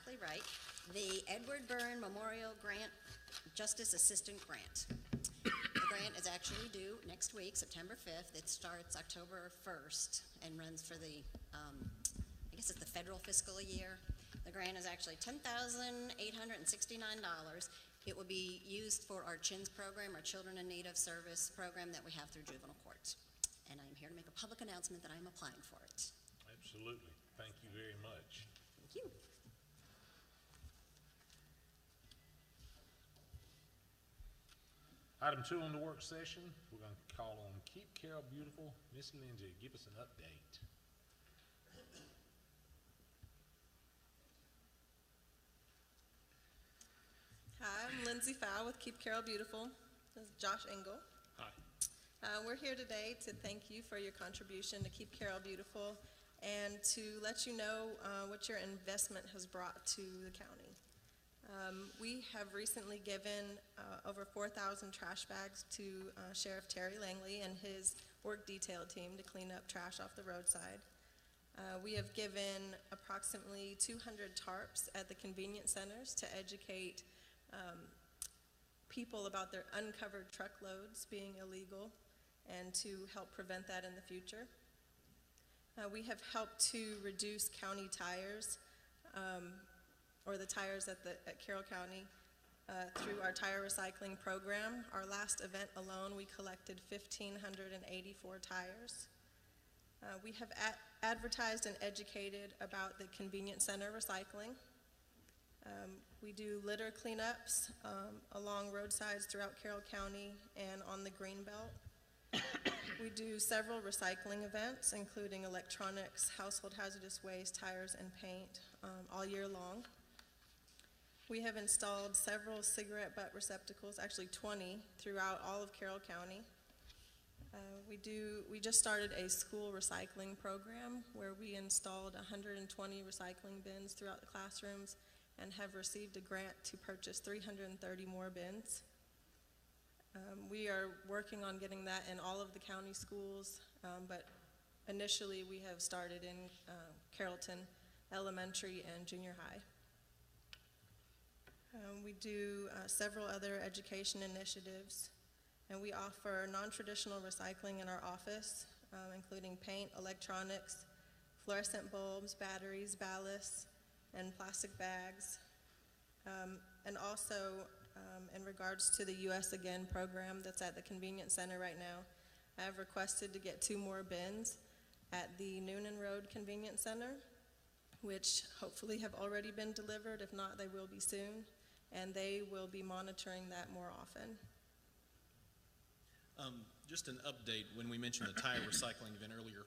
exactly right. The Edward Byrne Memorial Grant Justice Assistant Grant. The grant is actually due next week, September 5th. It starts October 1st and runs for the, I guess it's the federal fiscal year. The grant is actually $10,869. It will be used for our CHINS program, our Children in Need of Service program that we have through juvenile courts. And I'm here to make a public announcement that I'm applying for it. Absolutely. Thank you very much. Thank you. Item 2 on the work session, we're going to call on Keep Carroll Beautiful. Miss Lindsay, give us an update. Hi, I'm Lindsay Fowl with Keep Carroll Beautiful. This is Josh Engel. Hi. We're here today to thank you for your contribution to Keep Carroll Beautiful and to let you know what your investment has brought to the county. We have recently given over 4,000 trash bags to Sheriff Terry Langley and his work detail team to clean up trash off the roadside. We have given approximately 200 tarps at the convenience centers to educate people about their uncovered truckloads being illegal and to help prevent that in the future. We have helped to reduce county tires, or the tires at Carroll County, through our tire recycling program. Our last event alone, we collected 1,584 tires. We have advertised and educated about the convenience center recycling. We do litter cleanups along roadsides throughout Carroll County and on the Greenbelt. We do several recycling events, including electronics, household hazardous waste, tires, and paint, all year long. We have installed several cigarette butt receptacles, actually 20, throughout all of Carroll County. We just started a school recycling program where we installed 120 recycling bins throughout the classrooms and have received a grant to purchase 330 more bins. We are working on getting that in all of the county schools, but initially we have started in Carrollton Elementary and Junior High. We do several other education initiatives, and we offer non-traditional recycling in our office, including paint, electronics, fluorescent bulbs, batteries, ballasts, and plastic bags. And also, in regards to the US Again program that's at the convenience center right now, I have requested to get 2 more bins at the Noonan Road Convenience Center, which hopefully have already been delivered. If not, they will be soon, and they will be monitoring that more often. Just an update, when we mentioned the tire recycling event earlier,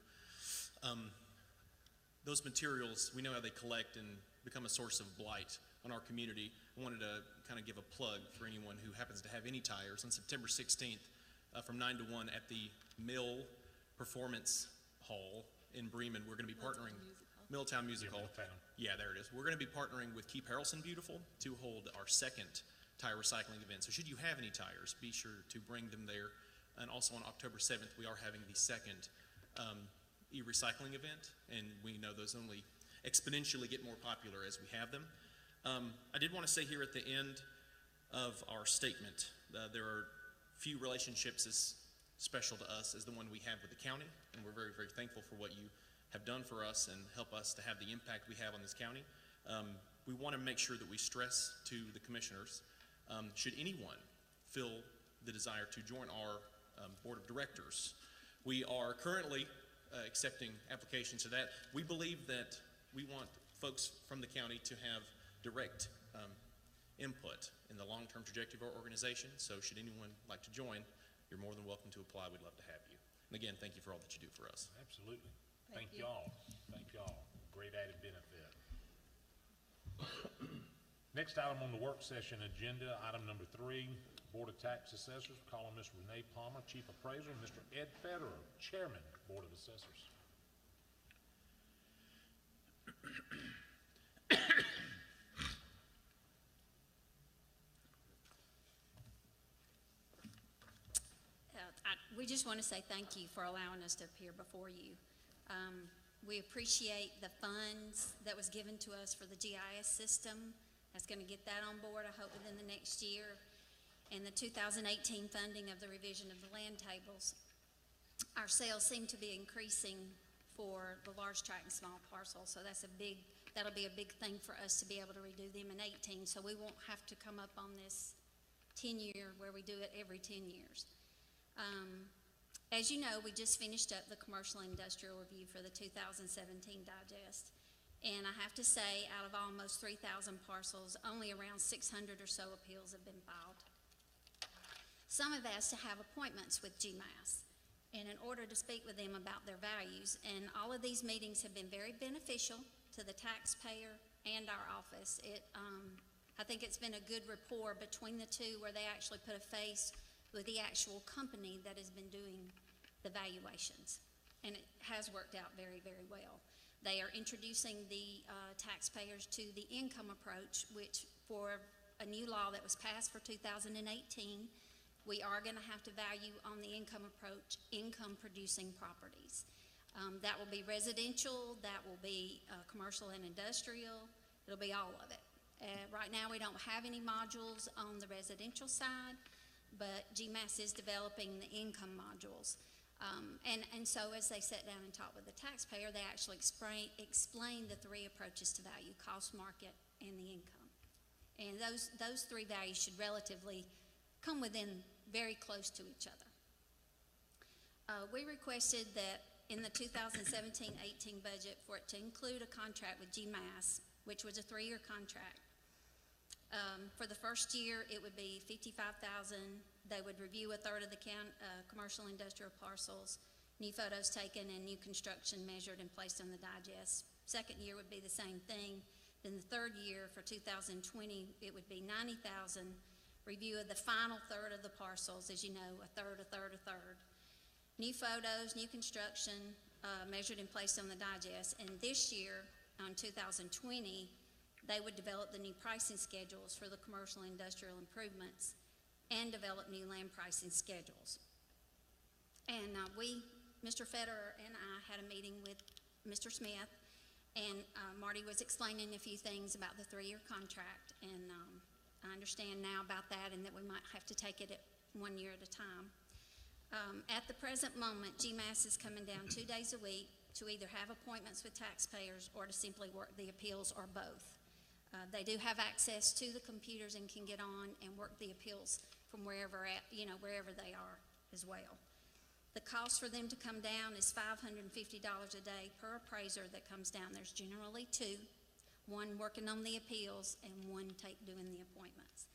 those materials, we know how they collect and become a source of blight on our community. I wanted to kind of give a plug for anyone who happens to have any tires. On September 16th, from 9 to 1 at the Mill Performance Hall in Bremen, we're going to be partnering, Milltown Music Hall. Yeah, there it is. We're going to be partnering with Keep Harrelson Beautiful to hold our second tire recycling event. So should you have any tires, be sure to bring them there. And also on October 7th, we are having the second e-recycling event, and we know those only exponentially get more popular as we have them. I did want to say here at the end of our statement, there are few relationships as special to us as the one we have with the county, and we're very, very thankful for what you have done for us and help us to have the impact we have on this county. We want to make sure that we stress to the commissioners, should anyone feel the desire to join our board of directors, we are currently accepting applications to that. We believe that we want folks from the county to have direct input in the long-term trajectory of our organization. So should anyone like to join, you're more than welcome to apply. We'd love to have you. And again, thank you for all that you do for us. Absolutely. Thank y'all. Thank y'all. Great added benefit. Next item on the work session agenda, item number 3, Board of Tax Assessors. Calling Ms. Renee Palmer, Chief Appraiser, and Mr. Ed Federer, Chairman, Board of Assessors. We just want to say thank you for allowing us to appear before you. We appreciate the funds that was given to us for the GIS system. That's going to get that on board, I hope, within the next year. And the 2018 funding of the revision of the land tables. Our sales seem to be increasing for the large tract and small parcels, so that'll be a big thing for us to be able to redo them in 18, so we won't have to come up on this 10-year where we do it every 10 years. As you know, we just finished up the commercial industrial review for the 2017 digest. And I have to say, out of almost 3,000 parcels, only around 600 or so appeals have been filed. Some have asked to have appointments with GMAS, and in order to speak with them about their values, and all of these meetings have been very beneficial to the taxpayer and our office. I think it's been a good rapport between the two where they actually put a face with the actual company that has been doing the valuations, and it has worked out very, very well. They are introducing the taxpayers to the income approach, which for a new law that was passed for 2018, we are going to have to value on the income approach income-producing properties. That will be residential, that will be commercial and industrial, it'll be all of it. Right now we don't have any modules on the residential side, but GMAS is developing the income modules. And so as they sat down and talked with the taxpayer, they actually explained the three approaches to value: cost, market, and the income. And those three values should relatively come within very close to each other. We requested that in the 2017-18 budget for it to include a contract with GMAS, which was a 3-year contract. For the first year, it would be $55,000. They would review a third of the commercial industrial parcels, new photos taken and new construction measured and placed on the digest. Second year would be the same thing. Then the third year for 2020, it would be $90,000. Review of the final third of the parcels, as you know, a third, a third, a third. New photos, new construction, measured and placed on the digest. And this year, on 2020, they would develop the new pricing schedules for the commercial and industrial improvements and develop new land pricing schedules. And Mr. Federer and I had a meeting with Mr. Smith, and Marty was explaining a few things about the 3-year contract, and I understand now about that and that we might have to take it at 1 year at a time. At the present moment, GMAS is coming down 2 days a week to either have appointments with taxpayers or to simply work the appeals, or both. They do have access to the computers and can get on and work the appeals from wherever they are as well. The cost for them to come down is $550 a day per appraiser that comes down. There's generally 2, one working on the appeals and one doing the appointments.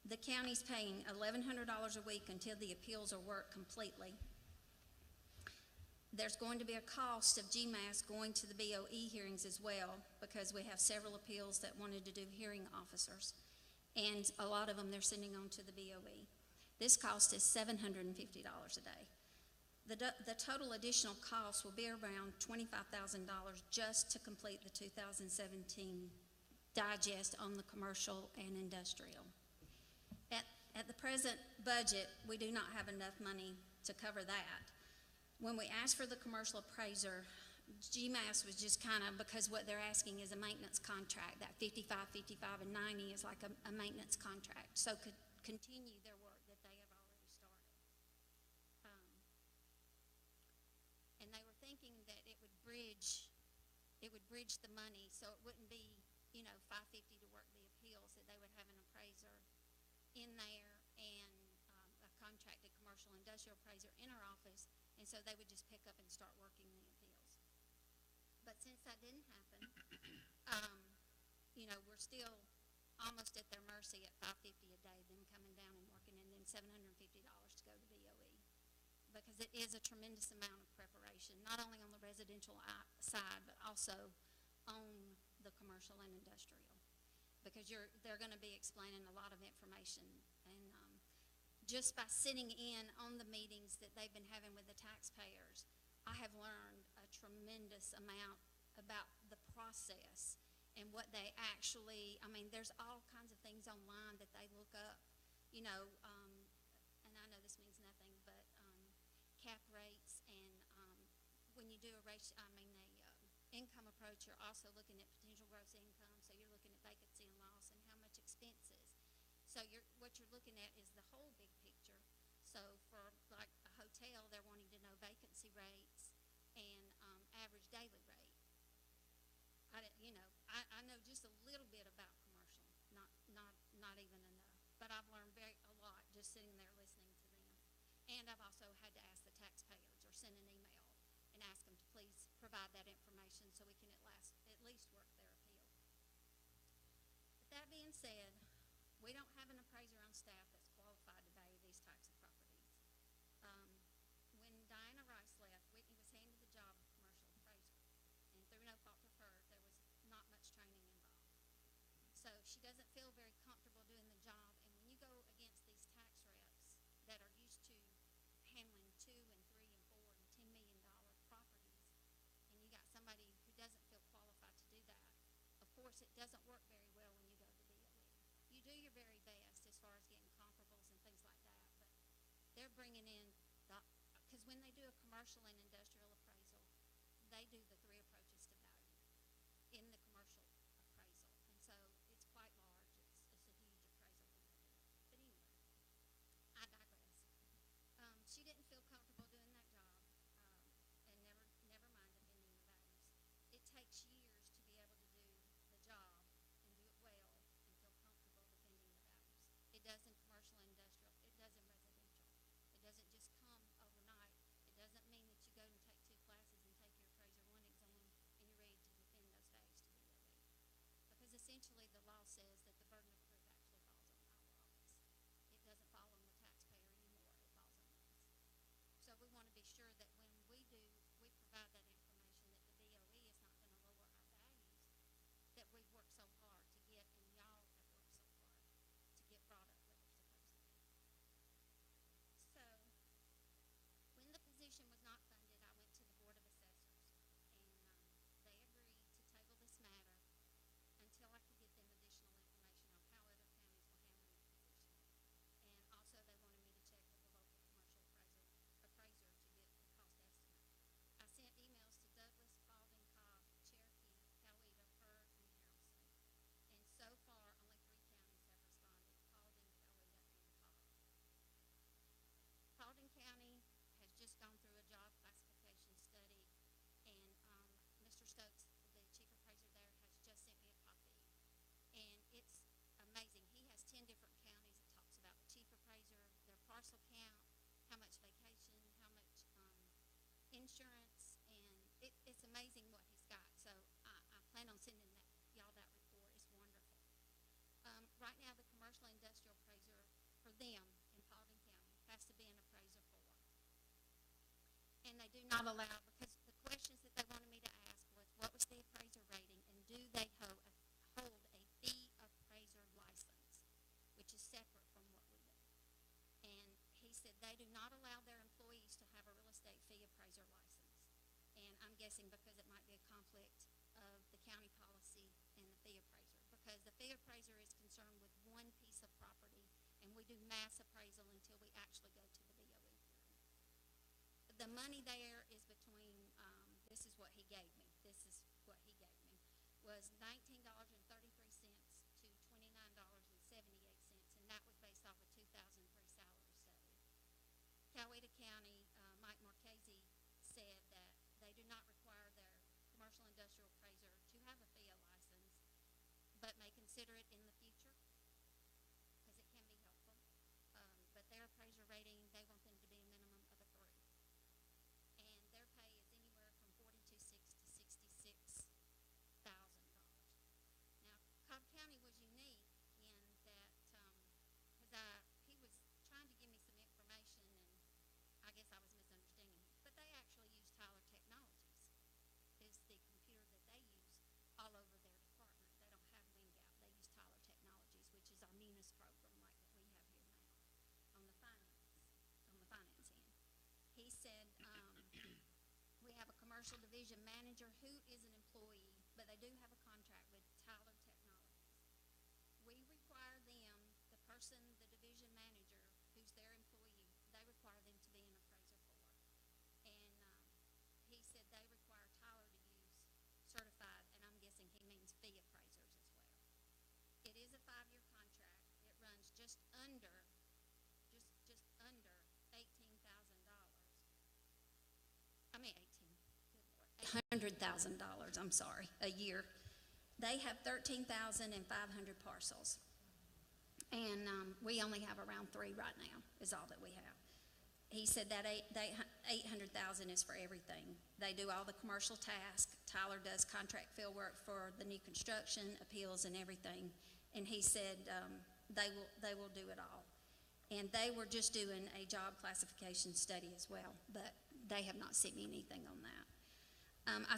The county's paying $1,100 a week until the appeals are worked completely. There's going to be a cost of GMAS going to the BOE hearings as well, because we have several appeals that wanted to do hearing officers, and a lot of them they're sending on to the BOE. This cost is $750 a day. The total additional cost will be around $25,000 just to complete the 2017 digest on the commercial and industrial. At the present budget, we do not have enough money to cover that. When we asked for the commercial appraiser, GMAS was just kind of, because what they're asking is a maintenance contract. That 55, 55, and 90 is like a maintenance contract, so could continue their work that they have already started. And they were thinking that it would bridge the money, so it wouldn't be, $550 to work the appeals, that they would have an appraiser in there and a contracted commercial industrial appraiser in our office, and so they would just pick up and start working the appeals. But since that didn't happen, we're still almost at their mercy at $550 a day, them coming down and working, and then $750 to go to BOE, because it is a tremendous amount of preparation, not only on the residential side, but also on the commercial and industrial, because they're going to be explaining a lot of information. And just by sitting in on the meetings that they've been having with the taxpayers, I have learned a tremendous amount about the process and what they actually, there's all kinds of things online that they look up, and I know this means nothing, but cap rates, and when you do a income approach, you're also looking at potential gross income, so you're looking at vacancy and loss and how much expenses. So what you're looking at is the whole big picture. So for like a hotel, they're wanting to know vacancy rates and average daily rate. I know just a little bit about commercial, not even enough, but I've learned a lot just sitting there listening to them. And I've also had to ask the taxpayers or send an email and ask them to please provide that information so we can at least work their appeal. But that being said, we don't have an appraiser on staff that's qualified to value these types of properties. When Diana Rice left, Whitney was handed the job of commercial appraiser, and through no fault of her, there was not much training involved. So she doesn't feel very comfortable doing the job, and when you go against these tax reps that are used to handling $2 and $3 and $4 and $10 million properties, and you got somebody who doesn't feel qualified to do that, of course it doesn't work very well when you go to BOE. You do your very best as far as getting comparables and things like that, but they're bringing in because when they do a commercial and industrial appraisal, they do the 3 approaches to value in the commercial appraisal, and so it's quite large. It's a huge appraisal when they do it. But anyway, I digress. She didn't feel comfortable doing that job, and never mind defending the values. It takes years to be able to do the job and do it well and feel comfortable defending the values. It does in commercial and industrial. It does in residential. It doesn't just come overnight. It doesn't mean that you go and take 2 classes and take your appraiser 1 exam and you're ready to defend those values to BOE. Because essentially the law says that the burden of proof actually falls on our office. It doesn't fall on the taxpayer anymore. It falls on us. So we want to be sure that when we provide that information, that the BOE is not going to lower our values that we've worked so hard to get, and y'all have worked so hard to get brought up where they're supposed to be. So when the position was not funded, I went to the Board of Assessors, and they agreed to table this matter until I could get them additional information on how other counties were handling the position. And also they wanted me to check with the local commercial appraiser to get the cost estimate. I sent emails to Douglas, Spalding, Cobb, Cherokee, Coweta, Pearl, and Harrison. And so far, only 3 counties have responded: Spalding, Coweta, and Cobb. Spalding County has just gone through a job classification study, and Mr. Stokes, the chief appraiser there, has just sent me a copy. And it's amazing. He has 10 different counties. It talks about the chief appraiser, their parcel count, how much vacation, how much insurance, and it's amazing what he's got. So I plan on sending y'all that report. It's wonderful. Right now, the commercial industrial appraiser for them in Paulding County has to be an appraiser 4. And they do not allow, because the questions that they wanted me to ask was, what was the appraiser rating, and do they hold a fee appraiser license, which is separate from what we do. And he said they do not allow their employees to have a real estate fee appraiser license. And I'm guessing because it might be a conflict of the county policy and the fee appraiser, because the fee appraiser is concerned with 1 piece of property, and we do mass appraisal until we actually go to the BOE hearing. The money there is between, this is what he gave me, was $19.33 to $29.78, and that was based off a 2003 salary study. Coweta County, Mike Marchese said that they do not require their commercial industrial appraiser to have a FIA license, but may consider it in the future because it can be helpful. But their appraiser rating, they want them to be a minimum of a 3. And their pay is anywhere from $42,600 to $66,000. Now, Cobb County was unique in that, because he was trying to give me some information, and I guess I was misunderstanding him. But they actually use Tyler Technologies, is the computer that they use all over their department. They don't have WinGap. They use Tyler Technologies, which is our Munis program like that we have here now on the finance end. He said, we have a commercial division manager who is an employee, but they do have a contract with Tyler Technologies. We require them, the person, the division manager, who's their employee, they require them to be an appraiser 4. And he said they require $100,000, I'm sorry, a year. They have 13,500 parcels. And we only have around 3 right now, is all that we have. He said that 800,000 is for everything. They do all the commercial tasks. Tyler does contract field work for the new construction, appeals and everything. And he said they will do it all. And they were just doing a job classification study as well, but they have not sent me anything on that. I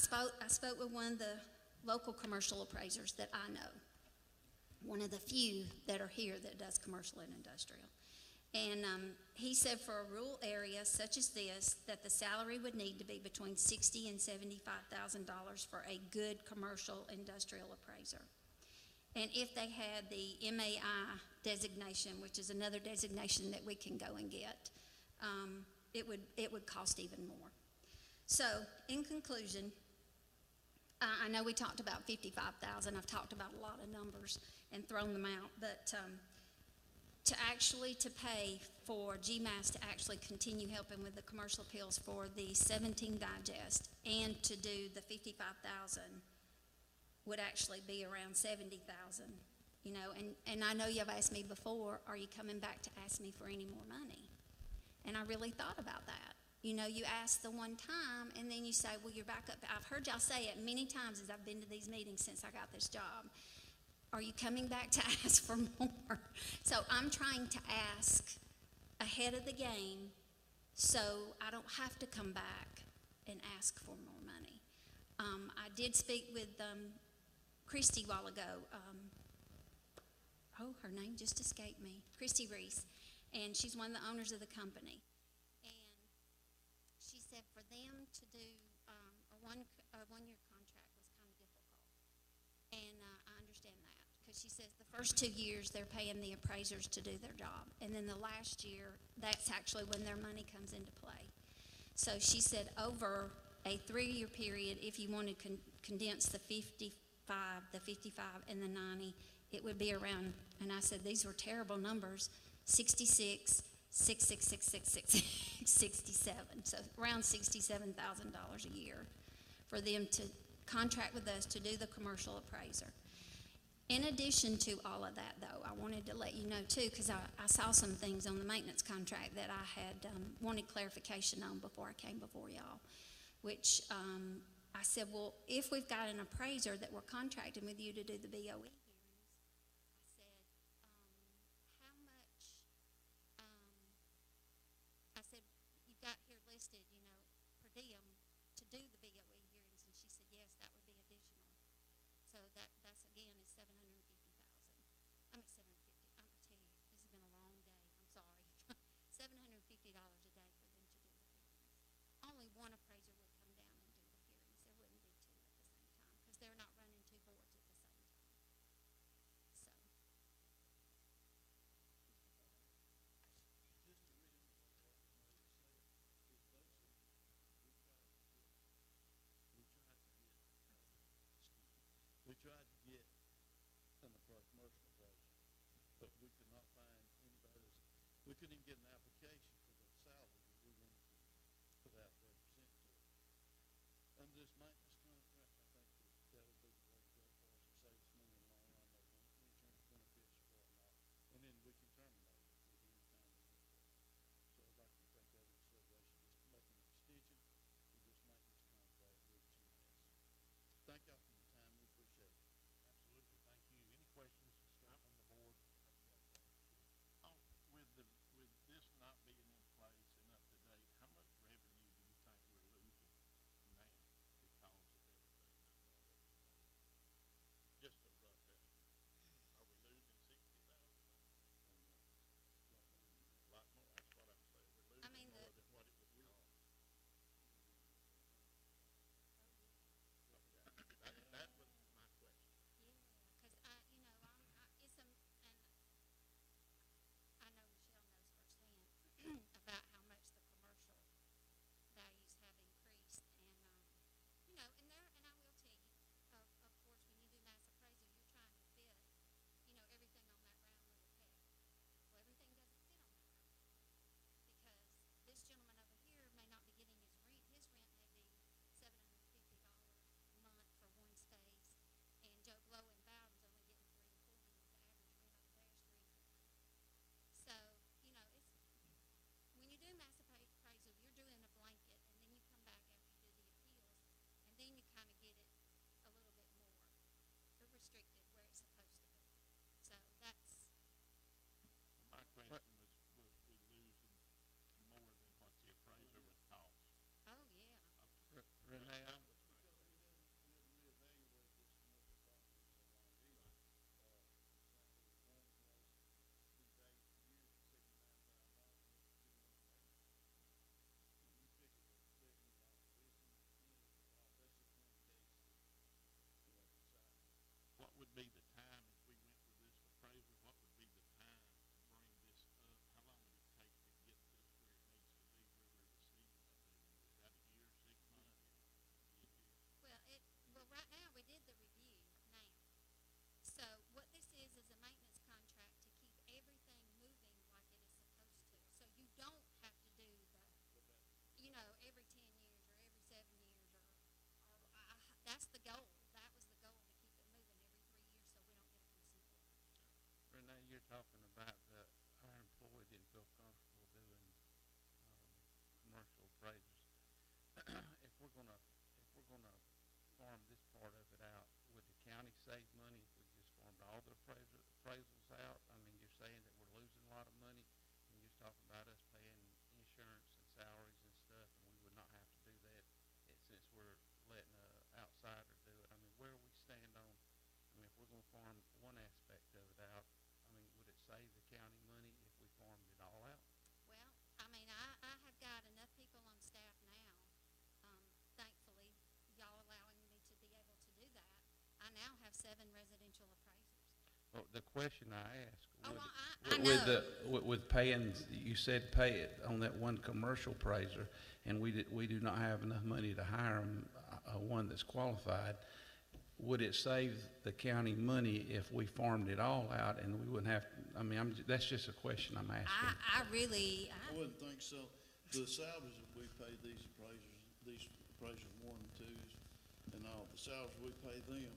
spoke with one of the local commercial appraisers that I know, one of the few that are here that does commercial and industrial. And he said for a rural area such as this, that the salary would need to be between $60,000 and $75,000 for a good commercial industrial appraiser. And if they had the MAI designation, which is another designation that we can go and get, it would cost even more. So, in conclusion, I know we talked about 55,000. I've talked about a lot of numbers and thrown them out, but to pay for GMAS to actually continue helping with the commercial appeals for the 17 digest and to do the 55,000 would actually be around 70,000, you know, and I know you've asked me before, are you coming back to ask me for any more money? And I really thought about that. You know, you ask the one time, and then you say, well, you're back up. I've heard y'all say it many times as I've been to these meetings since I got this job. Are you coming back to ask for more? So I'm trying to ask ahead of the game so I don't have to come back and ask for more money. I did speak with Christy a while ago. Her name just escaped me. Christy Reese, and she's one of the owners of the company. She said for them to do a one-year contract was kind of difficult, and I understand that because she says the first 2 years they're paying the appraisers to do their job, and then the last year that's actually when their money comes into play. So she said over a 3-year period, if you want to condense the 55, and the 90, it would be around. And I said these were terrible numbers: 66. 67, so around $67,000 a year for them to contract with us to do the commercial appraiser. In addition to all of that, though, I wanted to let you know, too, because I saw some things on the maintenance contract that I had wanted clarification on before I came before y'all, which I said, well, if we've got an appraiser that we're contracting with you to do the BOE, listed, you know, per diem to do the BOE hearings, and she said yes, that would be additional. So that's again is $750,000. I'm at 750. I'm gonna tell you, this has been a long day. I'm sorry. $750 a day for them to do the hearings. Only one appraiser would come down and do the hearings. There wouldn't be 2 at the same time because they're not running 2 boards at the same time. So. We tried to get an commercial appraiser, but we could not find anybody. We couldn't even get an application for the salary that we wanted to put out there and present to it. Under this maintenance contract, I think that would be the way to go for us to save us money in the long run. No insurance benefits or whatnot, and then we can terminate it at any time we want to. So I'd like to take that into consideration, just to make an extension to this maintenance contract with GMS. Thank y'all for your time. We appreciate it. Absolutely, thank you. Any questions, staff on the board? With this not being in place and up to date, how much revenue do you think we're losing now because The question I asked. Oh, would- well, I with know. with paying, you said pay it on that one commercial appraiser, and we do not have enough money to hire one that's qualified. Would it save the county money if we farmed it all out and we wouldn't have, I mean, that's just a question I'm asking. I really, I wouldn't think so. The salaries that we pay these appraisers one and twos and all, the salaries we pay them,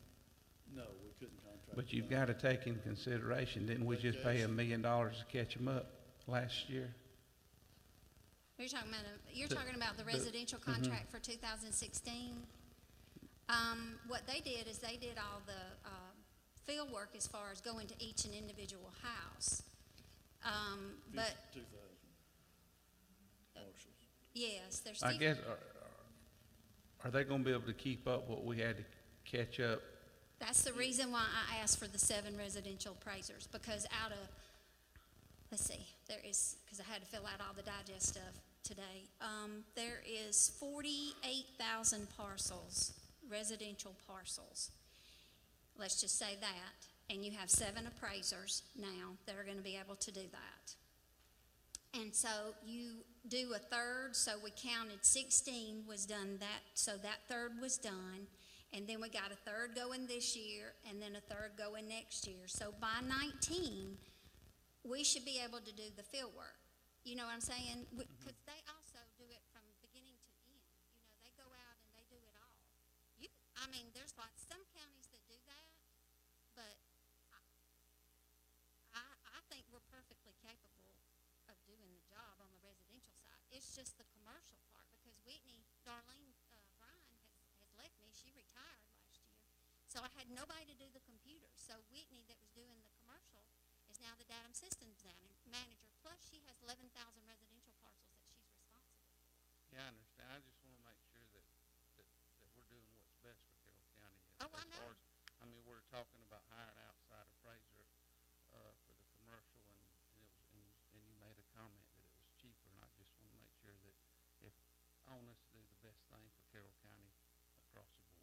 no, we couldn't contract. But them you've out. got to take in consideration, didn't we just pay $1 million to catch them up last year? you're talking about the residential contract for 2016? What they did is they did all the field work as far as going to each and individual house. But 2,000 marshals. yes, there's. I guess, are they gonna be able to keep up what we had to catch up? That's the reason why I asked for the 7 residential appraisers, because out of, let's see, there is, because I had to fill out all the digest stuff today. There is 48,000 parcels, residential parcels. Let's just say that. And you have 7 appraisers now that are gonna be able to do that. And so you do a third, so we counted 16 was done that, so that third was done. And then we got a third going this year, and then a third going next year. So by 19, we should be able to do the field work. You know what I'm saying? Because they also do it from beginning to end. You know, they go out and they do it all. I mean, there's some counties that do that, but I think we're perfectly capable of doing the job on the residential side. It's just the commercial part, because Darlene Bryan has left me. She retired last year. So I had nobody to do the computers. So Whitney, that was doing the commercial, is now the datum systems manager. Plus, she has 11,000 residential parcels that she's responsible for. Yeah, I understand. I just wanna make sure that we're doing what's best for Carroll County. Oh, I know. I mean, we're talking about hiring outside appraiser, for the commercial, and you made a comment that it was cheaper, and I just wanna make sure that if, I want us to do the best thing for Carroll County across the board.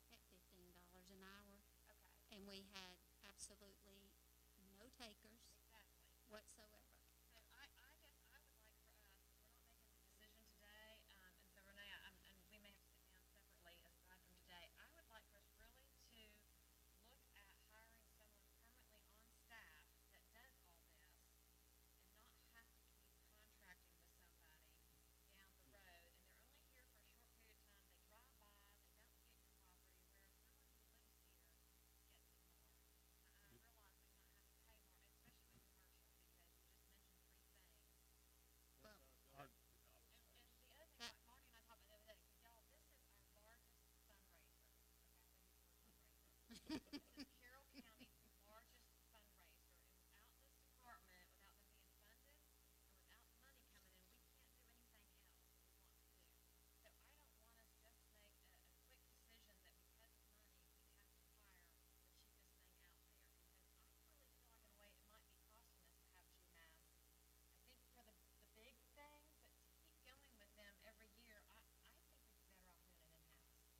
At $15 an hour. And we had absolutely no takers whatsoever.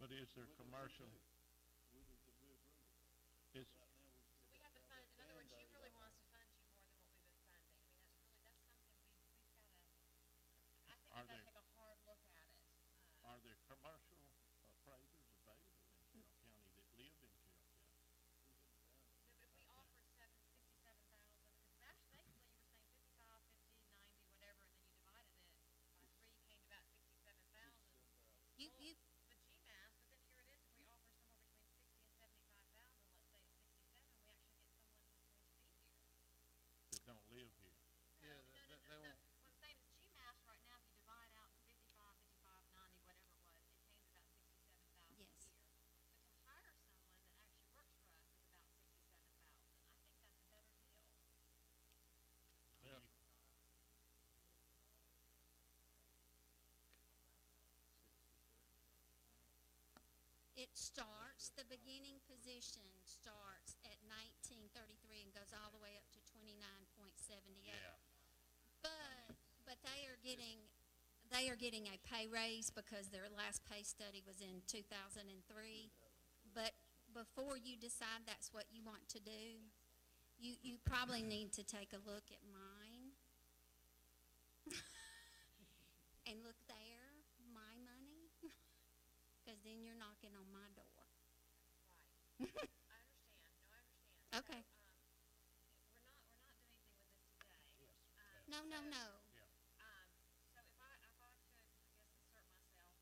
But is there commercial? Is, It starts, the beginning position starts at 1933 and goes all the way up to 29.78. Yeah. But they are getting a pay raise because their last pay study was in 2003. But before you decide that's what you want to do, you probably need to take a look at mine. And look there, my money, because then you're knocking on my door. Right. I understand. No, I understand. Okay. So, we're not doing anything with this today. Yes. No, no, no. Yeah. So if I could, I guess, insert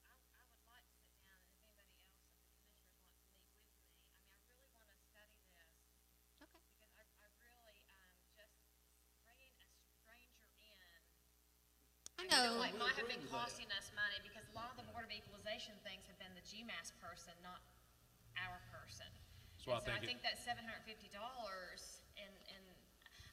myself, I would like to sit down, and if anybody else of the commissioners wants to meet with me, I mean, I really want to study this, Okay. because I really, just bringing a stranger in, I you know, know. like, might have been costing us money, because a lot of the Board of Equalization things have been the GMAS person, not our person. So I And so I think think that $750, and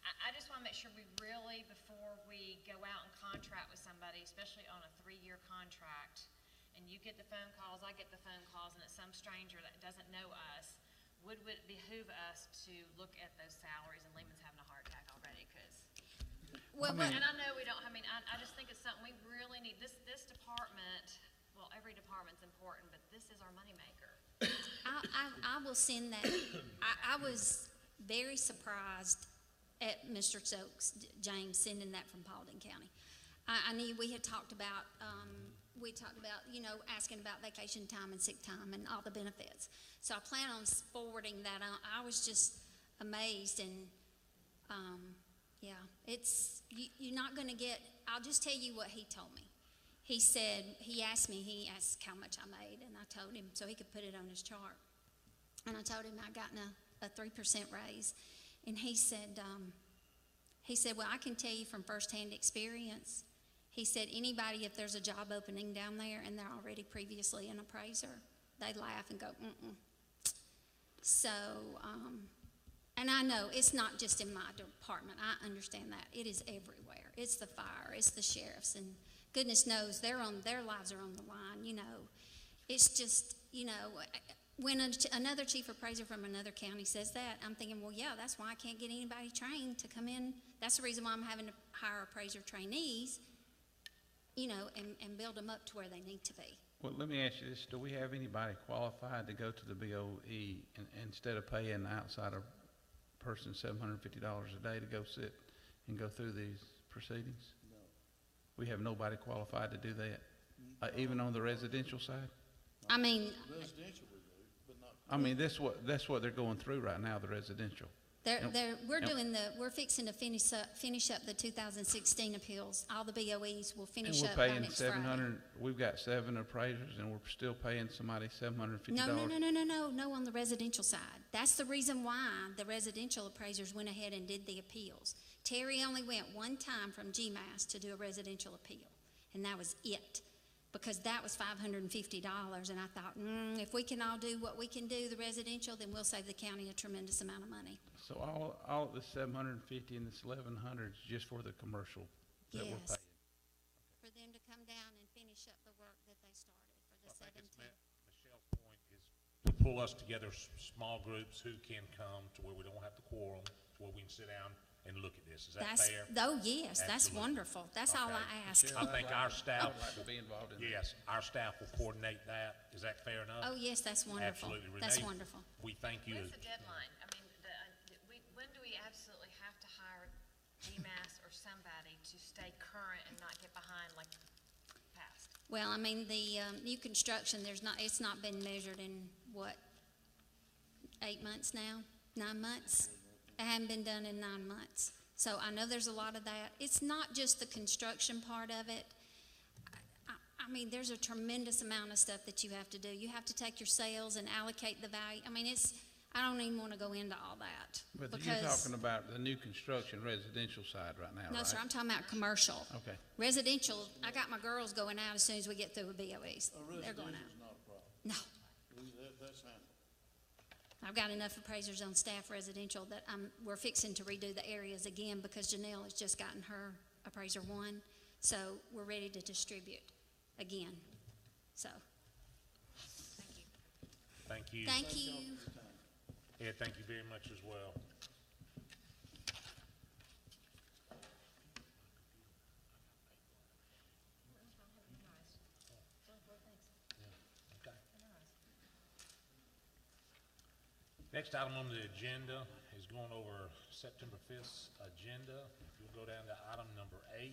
I just wanna make sure we really, before we go out and contract with somebody, especially on a 3-year contract, and you get the phone calls, I get the phone calls, and it's some stranger that doesn't know us, would it behoove us to look at those salaries? And Lehman's having a heart attack already, 'cause Well, and I know we don't, I mean, I just think it's something we really need, this department, well, every department's important, but this is our moneymaker. I will send that. I was very surprised at Mr. Stokes, James, sending that from Paulding County. I knew we had talked about, you know, asking about vacation time and sick time and all the benefits. So I plan on forwarding that on. I was just amazed, and, yeah, you're not gonna get, I'll just tell you what he told me. He said, he asked how much I made, and I told him so he could put it on his chart. And I told him I'd gotten a 3% raise. And he said, well, I can tell you from firsthand experience, he said, anybody, if there's a job opening down there and they're already previously an appraiser, they laugh and go, mm-mm. So, and I know it's not just in my department. I understand that. It is everywhere. It's the fire, it's the sheriffs, and goodness knows their lives are on the line, you know. It's just, you know, when another chief appraiser from another county says that, I'm thinking, well, yeah, that's why I can't get anybody trained to come in. That's the reason why I'm having to hire appraiser trainees, you know, and build them up to where they need to be. Well, let me ask you this, do we have anybody qualified to go to the BOE instead of paying the outside person $750 a day to go sit and go through these proceedings? No. We have nobody qualified to do that, even on the residential side? I mean, Residential we do, but not. I mean, that's what they're going through right now, the residential. we're fixing to finish up the 2016 appeals. All the BOEs will And finish we're up by paying next Friday. 700, we've got 7 appraisers, and we're still paying somebody $750. No, on the residential side. That's the reason why the residential appraisers went ahead and did the appeals. Terry only went one time from GMAS to do a residential appeal, and that was it, because that was $550, and I thought, if we can all do what we can do, the residential, then we'll save the county a tremendous amount of money. So all of the 750 and this 1,100 is just for the commercial that we're Yes. paying? For them to come down and finish up the work that they started for the I think it's 17th. Michelle's point is to pull us together, small groups who can come to where we don't have to quorum, to where we can sit down and look at this. Is that fair? Oh, yes, that's Absolutely. wonderful. That's all I Okay. ask. I think our staff, I'd like to be involved in that. yes, our staff will coordinate that. Is that fair enough? Oh, yes, that's wonderful. Absolutely. That's Renee, wonderful. We thank you. When's the deadline? I mean, when do we absolutely have to hire GMAS or somebody to stay current and not get behind like past? Well, I mean, the new construction, it's not been measured in, 8 months now? 9 months? It hadn't been done in 9 months. So I know there's a lot of that. It's not just the construction part of it. I mean, there's a tremendous amount of stuff that you have to do. You have to take your sales and allocate the value. I mean, I don't even want to go into all that. But you're because- talking about the new construction residential side right now, right? No, sir, I'm talking about commercial. Okay. Residential, I got my girls going out as soon as we get through with BOEs. They're going Residential's out. not a problem. No, That's handled. I've got enough appraisers on staff residential that we're fixing to redo the areas again because Janelle has just gotten her appraiser 1. So we're ready to distribute again. So, Thank you. Thank you. Thank you. Ed, thank you very much as well. Okay. Next item on the agenda is going over September 5th's agenda. We'll go down to item number 8.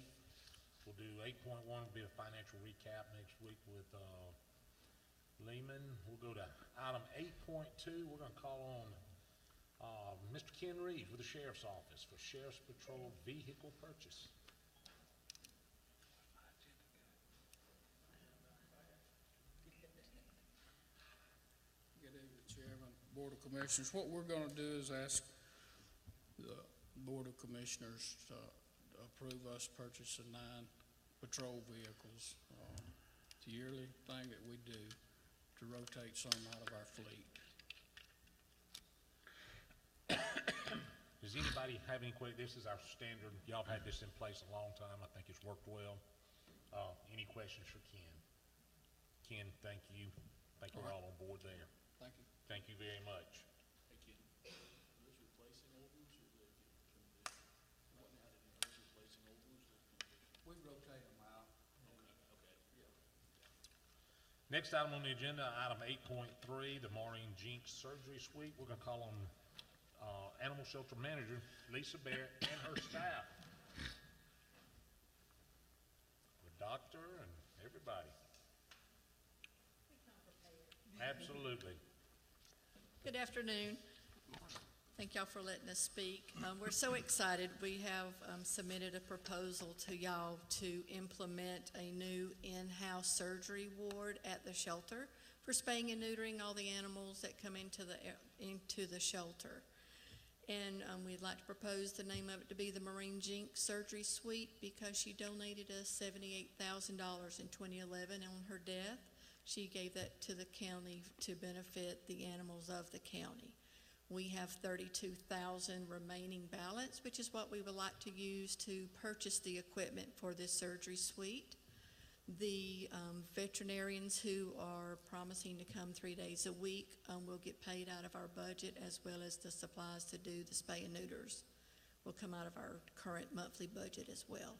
We'll do 8.1, will be a financial recap next week with Lehman. We'll go to item 8.2. We're going to call on Mr. Ken Reeves with the Sheriff's Office for Sheriff's Patrol vehicle purchase. Good evening, Chairman, Board of Commissioners. What we're gonna do is ask the Board of Commissioners to approve us purchasing 9 patrol vehicles. It's a yearly thing that we do to rotate some out of our fleet. Does anybody have any questions? This is our standard. Y'all have had this in place a long time. I think it's worked well. Any questions for Ken? Ken, thank you. Think we're all on board there. Thank you. Thank you very much. Hey, Ken, are those replacing old ones or they get condition? What now, are those replacing old ones or condition? We rotate them out. Okay. Next item on the agenda, item 8.3, the Maureen Jinks Surgery Suite. We're gonna call on Animal Shelter Manager Lisa Barrett and her staff. The doctor and everybody. Absolutely. Good afternoon. Thank y'all for letting us speak. We're so excited. We have submitted a proposal to y'all to implement a new in-house surgery ward at the shelter for spaying and neutering all the animals that come into the shelter. And we'd like to propose the name of it to be the Maureen Jinks Surgery Suite because she donated us $78,000 in 2011 on her death. She gave that to the county to benefit the animals of the county. We have $32,000 remaining balance, which is what we would like to use to purchase the equipment for this surgery suite. The veterinarians who are promising to come 3 days a week will get paid out of our budget, as well as the supplies to do the spay and neuters will come out of our current monthly budget as well.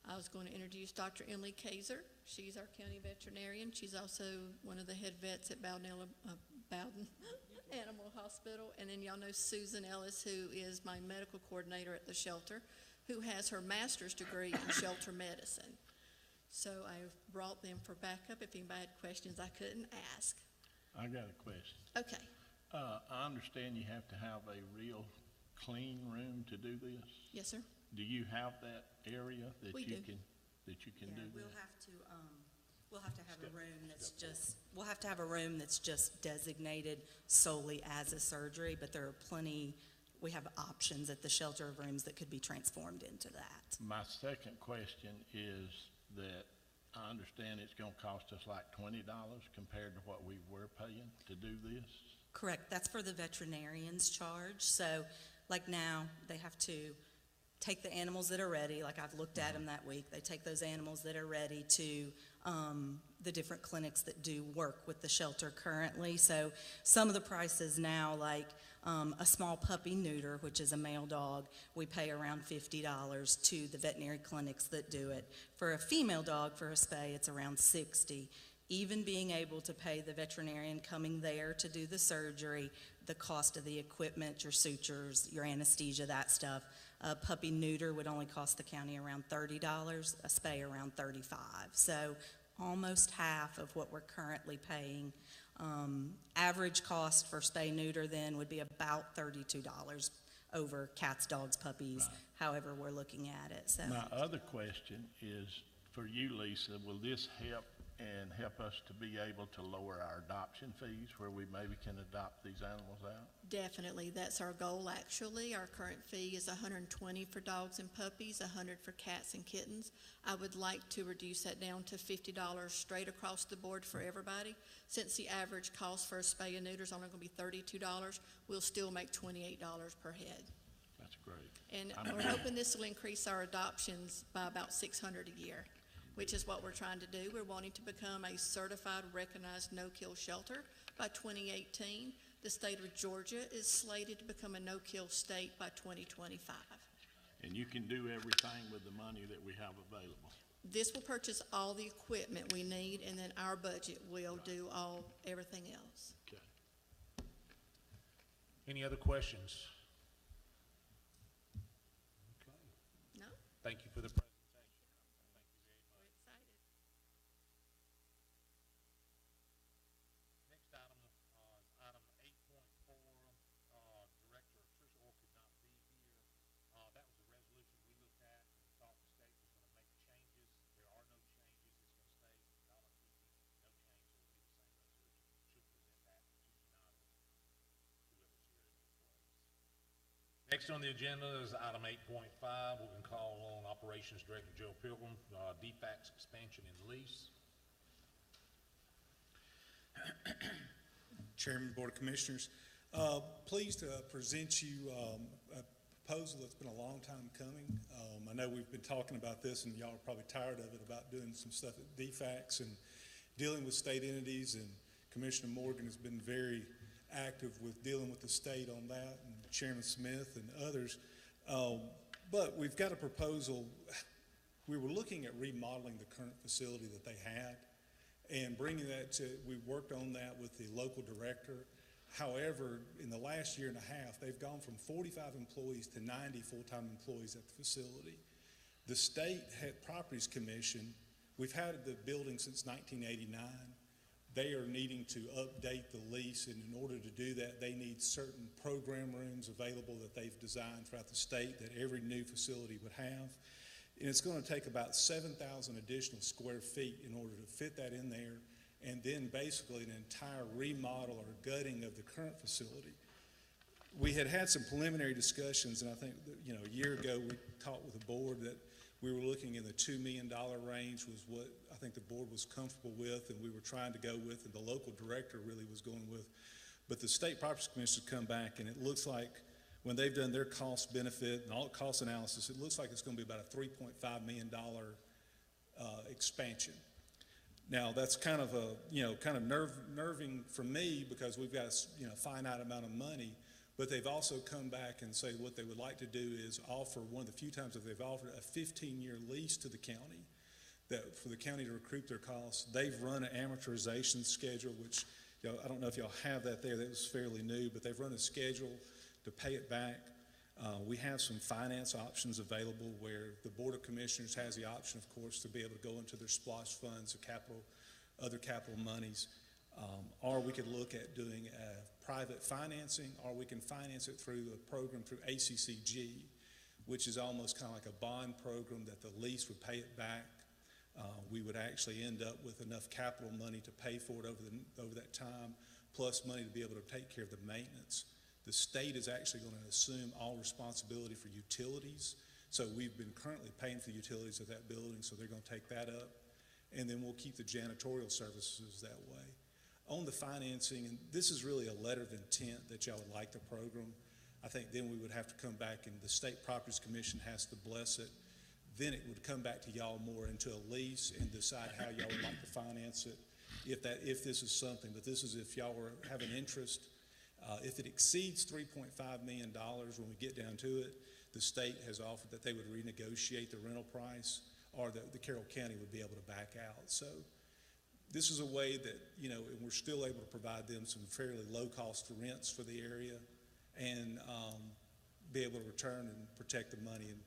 I was going to introduce Dr. Emily Kaiser. She's our county veterinarian. She's also one of the head vets at Bowden Animal Hospital. And then y'all know Susan Ellis, who is my medical coordinator at the shelter, who has her master's degree in shelter medicine. So I brought them for backup. If anybody had questions I couldn't ask. I got a question. Okay. I understand you have to have a real clean room to do this. Yes, sir. Do you have that area that We you do. can, do that? We'll have to have a room that's just, we'll have to have a room that's just designated solely as a surgery, but there are plenty, we have options at the shelter of rooms that could be transformed into that. My second question is that I understand it's gonna cost us like $20 compared to what we were paying to do this. Correct, that's for the veterinarian's charge. So like now, they have to take the animals that are ready, like I've looked at them that week, they take those animals that are ready to the different clinics that do work with the shelter currently. So some of the prices now, like a small puppy neuter, which is a male dog, we pay around $50 to the veterinary clinics that do it. For a female dog, for a spay, it's around $60. Even being able to pay the veterinarian coming there to do the surgery, the cost of the equipment, your sutures, your anesthesia, that stuff, a puppy neuter would only cost the county around $30, a spay around $35. So almost half of what we're currently paying. Average cost for spay neuter then would be about $32 over cats, dogs, puppies, however we're looking at it. So My other question is for you, Lisa, will this help us to be able to lower our adoption fees where we maybe can adopt these animals out? Definitely, that's our goal actually. Our current fee is $120 for dogs and puppies, $100 for cats and kittens. I would like to reduce that down to $50 straight across the board for everybody. Since the average cost for a spay and neuter is only going to be $32, we'll still make $28 per head. That's great. And we're hoping this will increase our adoptions by about 600 a year. which is what we're trying to do. We're wanting to become a certified, recognized no-kill shelter by 2018. The state of Georgia is slated to become a no-kill state by 2025. And you can do everything with the money that we have available. This will purchase all the equipment we need, and then our budget will do everything else. Okay. Any other questions? Okay. No? Thank you for the presentation. Thank you very much. We're excited. Next item is item 8.4. Director Tricia Orr could not be here. That was a resolution we looked at and thought the state was going to make changes. There are no changes. It's going to stay dollar fifty, no change. It will be the same resolution. She'll present that to tonight, whoever's here in her place. Next on the agenda is item 8.5. We can call on Operations Director Joe Pilgrim, DFAX expansion and lease. Chairman, Board of Commissioners, pleased to present you a proposal that's been a long time coming. I know we've been talking about this, and y'all are probably tired of it, about doing some stuff at DFAX and dealing with state entities, and Commissioner Morgan has been very active with dealing with the state on that, and Chairman Smith and others. But we've got a proposal. We were looking at remodeling the current facility that they had and bringing that to, we worked on that with the local director. However, in the last year and a half, they've gone from 45 employees to 90 full-time employees at the facility. The State Properties Commission, we've had the building since 1989. They are needing to update the lease, and in order to do that, they need certain program rooms available that they've designed throughout the state that every new facility would have. And it's going to take about 7,000 additional square feet in order to fit that in there, and then basically an entire remodel or gutting of the current facility. We had some preliminary discussions, and I think that, a year ago we talked with the board that we were looking in the $2 million range was what I think the board was comfortable with, and we were trying to go with, and the local director really was going with. But the State Property Commission has come back, and it looks like when they've done their cost benefit and all cost analysis, it looks like it's going to be about a $3.5 million expansion. Now that's kind of nerving for me because we've got a finite amount of money, but they've also come back and say what they would like to do is offer, one of the few times that they've offered, a 15-year lease to the county, that for the county to recoup their costs. They've run an amortization schedule, which I don't know if y'all have that there. That was fairly new, but they've run a schedule to pay it back. We have some finance options available where the Board of Commissioners has the option, of course, to be able to go into their SPLOST funds, other capital monies, or we could look at doing private financing, or we can finance it through a program through ACCG, which is almost kind of like a bond program that the lease would pay it back. We would actually end up with enough capital money to pay for it over that time, plus money to be able to take care of the maintenance. The state is actually going to assume all responsibility for utilities. So we've been currently paying for the utilities of that building, so they're going to take that up. And then we'll keep the janitorial services that way. On the financing, and this is really a letter of intent that y'all would like the program. I think then we would have to come back and the State Properties Commission has to bless it. Then it would come back to y'all more into a lease and decide how y'all would like to finance it. If this is something, but this is if y'all have an interest. If it exceeds $3.5 million when we get down to it, the state has offered that they would renegotiate the rental price, or the Carroll County would be able to back out. So this is a way that, and we're still able to provide them some fairly low-cost rents for the area and be able to return and protect the money and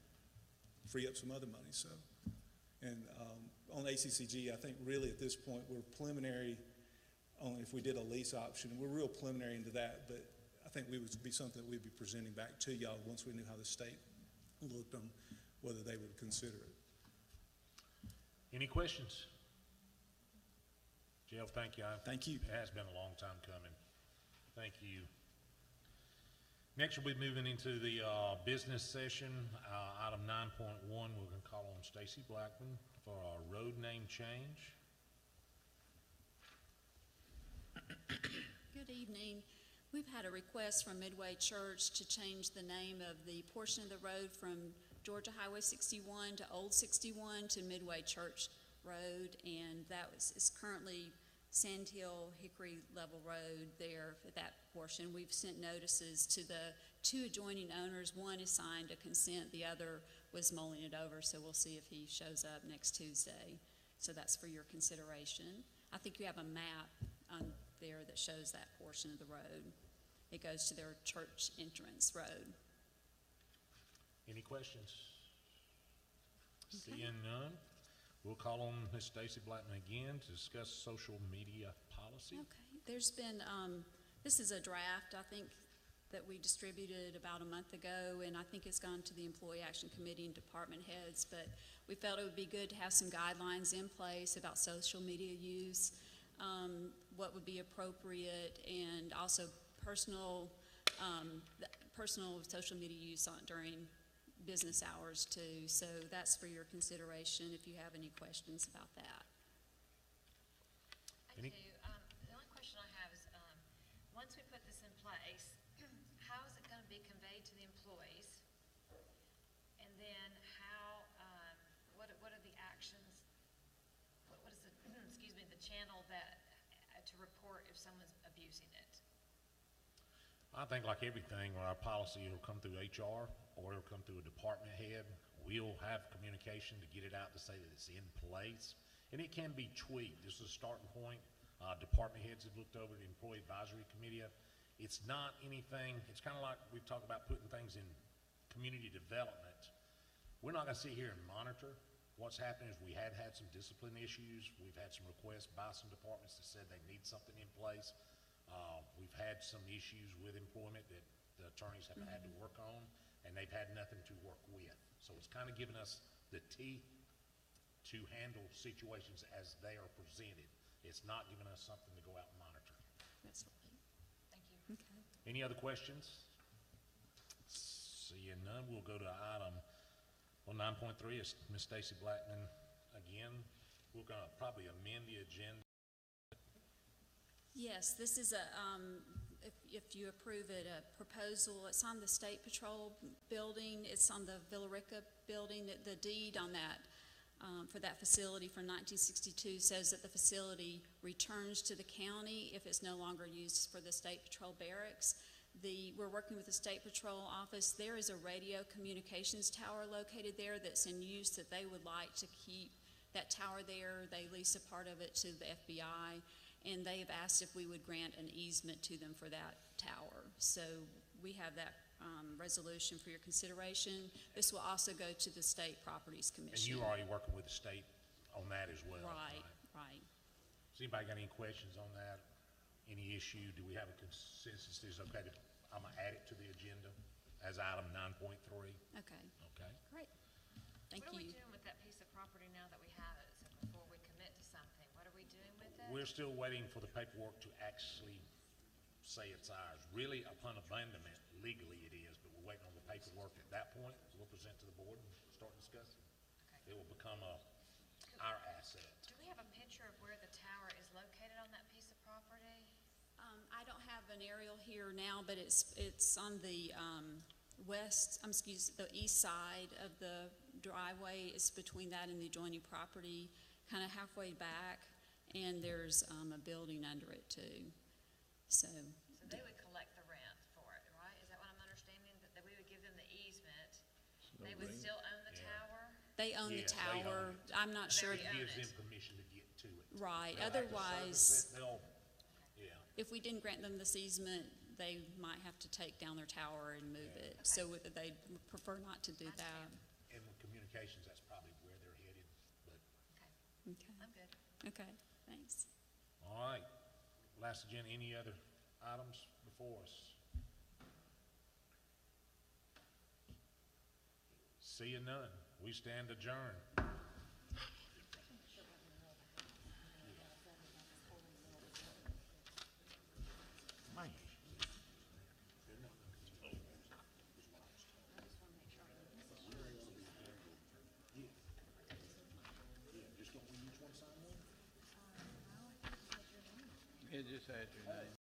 free up some other money. So, and on ACCG, I think really at this point we're preliminary. Only if we did a lease option, we're real preliminary into that, but I think we would be something that we'd be presenting back to y'all once we knew how the state looked on whether they would consider it. Any questions? Jeff, thank you. Thank you. It has been a long time coming. Thank you. Next, we'll be moving into the business session. Item 9.1, we're going to call on Stacy Blackman for our road name change. Good evening. We've had a request from Midway Church to change the name of the portion of the road from Georgia Highway 61 to Old 61 to Midway Church Road, and is currently Sand Hill Hickory Level Road there for that portion. We've sent notices to the two adjoining owners. One has signed a consent, the other was mulling it over, so we'll see if he shows up next Tuesday. So that's for your consideration. I think you have a map on there that shows that portion of the road. It goes to their church entrance road. Any questions? Seeing none, we'll call on Ms. Stacy Blackman again to discuss social media policy. Okay, there's been, this is a draft, I think, that we distributed about a month ago, and I think it's gone to the Employee Action Committee and department heads, but we felt it would be good to have some guidelines in place about social media use, what would be appropriate, and also personal social media use during business hours too. So that's for your consideration if you have any questions about that. I do. The only question I have is, once we put this in place, how is it gonna be conveyed to the employees? And then how, what are the actions, what is the, excuse me, the channel that, to report if someone's abusing it? I think like everything, our policy will come through HR or it'll come through a department head. We'll have communication to get it out to say that it's in place. And it can be tweaked. This is a starting point. Department heads have looked over the Employee Advisory Committee. It's not anything, it's kind of like we've talked about putting things in community development. We're not gonna sit here and monitor. What's happened is we had some discipline issues. We've had some requests by some departments that said they need something in place. We've had some issues with employment that the attorneys have had to work on, and they've had nothing to work with. So it's kind of given us the teeth to handle situations as they are presented. It's not giving us something to go out and monitor. That's right. Thank you. Okay. Any other questions? Seeing none, we'll go to item, 9.3 is Ms. Stacy Blackman again. We're gonna probably amend the agenda. Yes, this is if you approve it, a proposal. It's on the State Patrol building. It's on the Villarica building. The deed on that, for that facility from 1962 says that the facility returns to the county if it's no longer used for the State Patrol barracks. We're working with the State Patrol office. There is a radio communications tower located there that's in use that they would like to keep that tower there. They lease a part of it to the FBI. And they've asked if we would grant an easement to them for that tower. So we have that resolution for your consideration. This will also go to the State Properties Commission. And you're already working with the state on that as well? Right. Has anybody got any questions on that? Any issue? Do we have a consensus? Is it okay to, I'm gonna add it to the agenda as item 9.3? Okay, Okay. great. Thank What are we you. doing with that piece of property now that we have it? So before we commit to something, what are we doing with it? We're still waiting for the paperwork to actually say it's ours. Really, upon abandonment, legally it is, but we're waiting on the paperwork. At that point, we'll present to the board and start discussing. Okay. It will become our asset. Do we have a picture of where the tower is located on that piece of property? I don't have an aerial here now, but it's on the the east side of the driveway. It's between that and the adjoining property, kind of halfway back, and there's a building under it too. So they would collect the rent for it, right? Is that what I'm understanding? That we would give them the easement? They would still own the tower? they own the Yes, they own tower. I'm not sure. It gives them permission to get to it. Right, They'll have to otherwise, service it. Yeah. if we didn't grant them this easement, they might have to take down their tower and move it. So they prefer not to do that. And with communications, that's probably where they're headed, but. Okay, I'm good. okay, thanks. All right, last agenda, any other items before us? Seeing none, we stand adjourned. It just has your name.